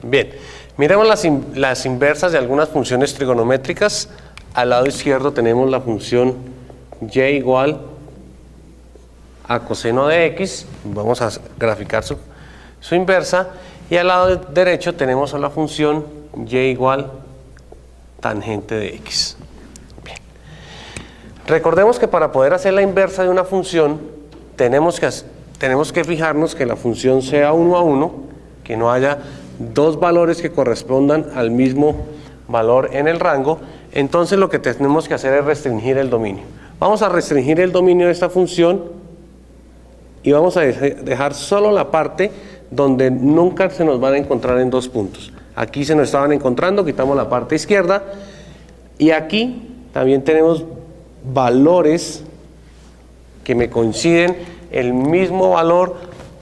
Bien, miremos las inversas de algunas funciones trigonométricas. Al lado izquierdo tenemos la función y igual a coseno de x. Vamos a graficar su inversa. Y al lado derecho tenemos a la función y igual tangente de x. Bien. Recordemos que para poder hacer la inversa de una función tenemos que fijarnos que la función sea 1 a 1, que no haya dos valores que correspondan al mismo valor en el rango. Entonces lo que tenemos que hacer es restringir el dominio. Vamos a restringir el dominio de esta función y vamos a dejar solo la parte donde nunca se nos van a encontrar en dos puntos. Aquí se nos estaban encontrando, quitamos la parte izquierda, y aquí también tenemos valores que me coinciden el mismo valor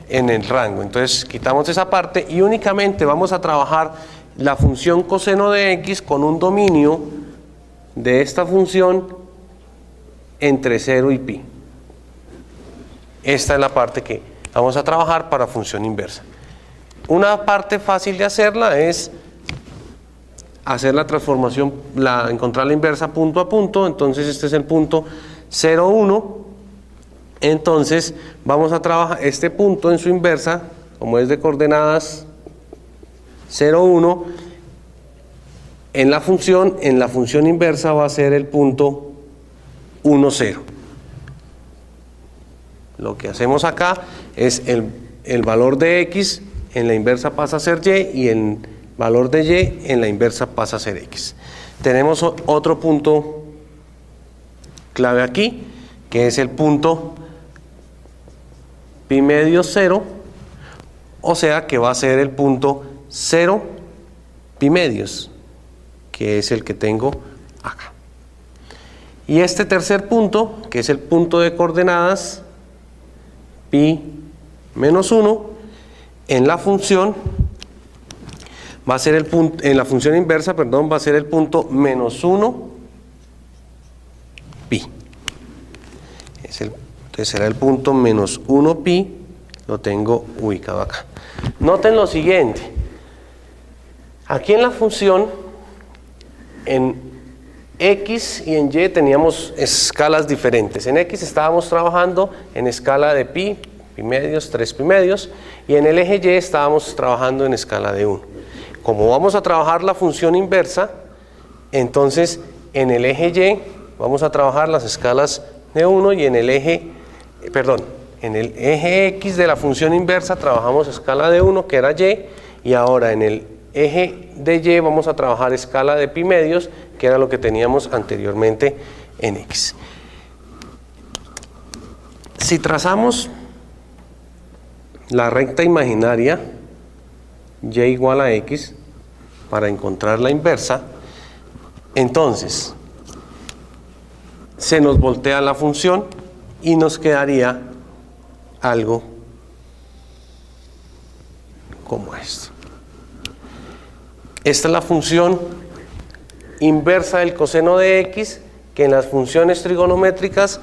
en el rango. Entonces quitamos esa parte y únicamente vamos a trabajar la función coseno de x con un dominio de esta función entre 0 y pi. Esta es la parte que vamos a trabajar para función inversa. Una parte fácil de hacerla es hacer la transformación, encontrar la inversa punto a punto. Entonces este es el punto 0, 1. Entonces vamos a trabajar este punto en su inversa, como es de coordenadas 0, 1, en la función inversa va a ser el punto 1, 0. Lo que hacemos acá es el valor de x en la inversa pasa a ser y, y el valor de y en la inversa pasa a ser x. Tenemos otro punto clave aquí, que es el punto pi medio 0, o sea que va a ser el punto 0 pi medios, que es el que tengo acá. Y este tercer punto, que es el punto de coordenadas pi menos 1, en la función va a ser el punto, en la función inversa, perdón, va a ser el punto menos 1 pi. Entonces será el punto menos 1 pi, lo tengo ubicado acá. Noten lo siguiente, aquí en la función, en x y en y teníamos escalas diferentes. En x estábamos trabajando en escala de pi medios, 3 pi medios, y en el eje y estábamos trabajando en escala de 1. Como vamos a trabajar la función inversa, entonces en el eje y vamos a trabajar las escalas de 1 y en el eje x de la función inversa trabajamos escala de 1, que era y ahora en el eje de y vamos a trabajar escala de pi medios, que era lo que teníamos anteriormente en x. Si trazamos la recta imaginaria y igual a x para encontrar la inversa, entonces se nos voltea la función y nos quedaría algo como esto. Esta es la función inversa del coseno de x, que en las funciones trigonométricas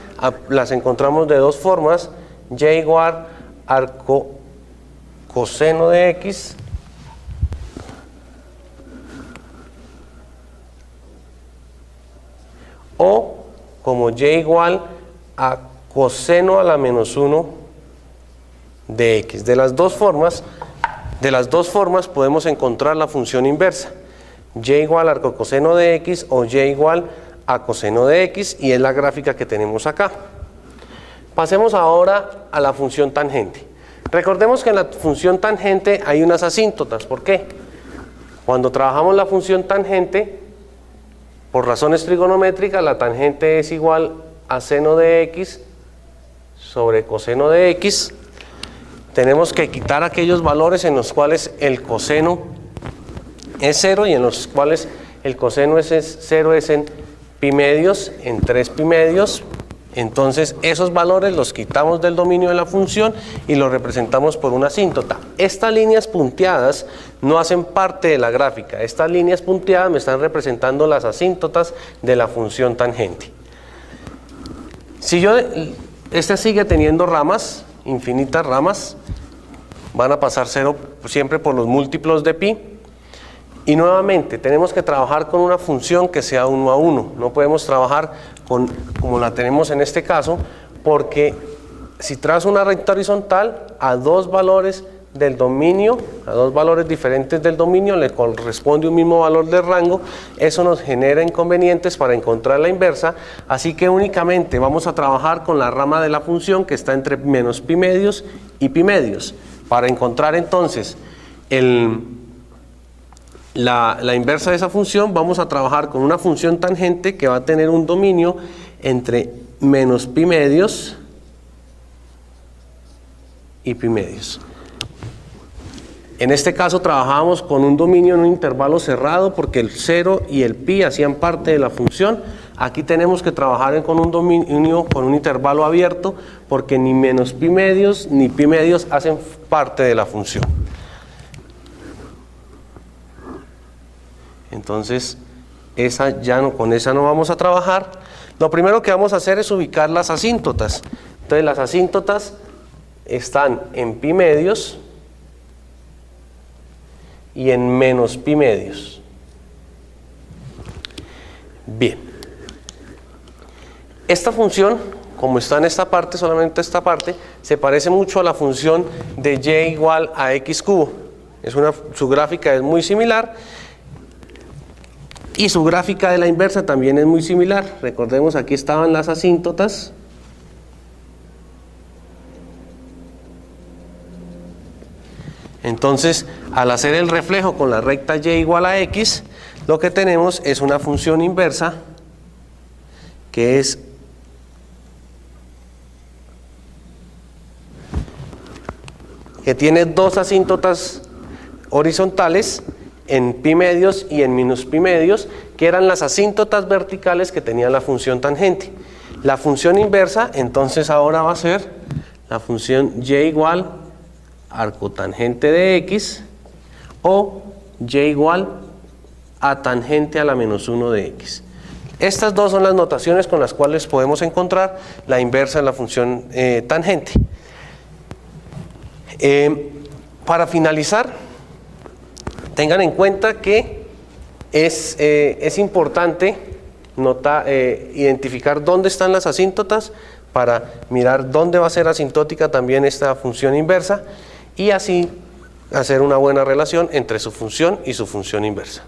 las encontramos de dos formas: y igual arco coseno de x o como y igual a coseno a la menos 1 de x. De las dos formas podemos encontrar la función inversa: y igual a arcocoseno de x o y igual a coseno de x, y es la gráfica que tenemos acá. Pasemos ahora a la función tangente. Recordemos que en la función tangente hay unas asíntotas. ¿Por qué? Cuando trabajamos la función tangente, por razones trigonométricas, la tangente es igual a seno de x sobre coseno de x. Tenemos que quitar aquellos valores en los cuales el coseno es 0 y en los cuales el coseno es 0 es en pi medios, en 3 pi medios. Entonces esos valores los quitamos del dominio de la función y los representamos por una asíntota. Estas líneas punteadas no hacen parte de la gráfica. Estas líneas punteadas me están representando las asíntotas de la función tangente. Si esta sigue teniendo ramas, infinitas ramas, van a pasar 0 siempre por los múltiplos de pi. Y nuevamente tenemos que trabajar con una función que sea 1 a 1. No podemos trabajar como la tenemos en este caso, porque si trazo una recta horizontal a dos valores del dominio, a dos valores diferentes del dominio, le corresponde un mismo valor de rango, eso nos genera inconvenientes para encontrar la inversa, así que únicamente vamos a trabajar con la rama de la función que está entre menos pi medios y pi medios. Para encontrar entonces la inversa de esa función, vamos a trabajar con una función tangente que va a tener un dominio entre menos pi medios y pi medios. En este caso trabajábamos con un dominio en un intervalo cerrado porque el 0 y el pi hacían parte de la función. Aquí tenemos que trabajar con un dominio con un intervalo abierto porque ni menos pi medios ni pi medios hacen parte de la función. Entonces con esa no vamos a trabajar. Lo primero que vamos a hacer es ubicar las asíntotas. Entonces las asíntotas están en pi medios y en menos pi medios. Bien. Esta función, como está en esta parte, solamente esta parte, se parece mucho a la función de y igual a x cubo. Su gráfica es muy similar y su gráfica de la inversa también es muy similar. Recordemos, aquí estaban las asíntotas. Entonces, al hacer el reflejo con la recta y igual a x, lo que tenemos es una función inversa que tiene dos asíntotas horizontales en pi medios y en minus pi medios, que eran las asíntotas verticales que tenía la función tangente. La función inversa, entonces ahora va a ser la función y igual arcotangente de x o y igual a tangente a la menos 1 de x. Estas dos son las notaciones con las cuales podemos encontrar la inversa de la función tangente. Para finalizar, tengan en cuenta que es importante identificar dónde están las asíntotas para mirar dónde va a ser asintótica también esta función inversa y así hacer una buena relación entre su función y su función inversa.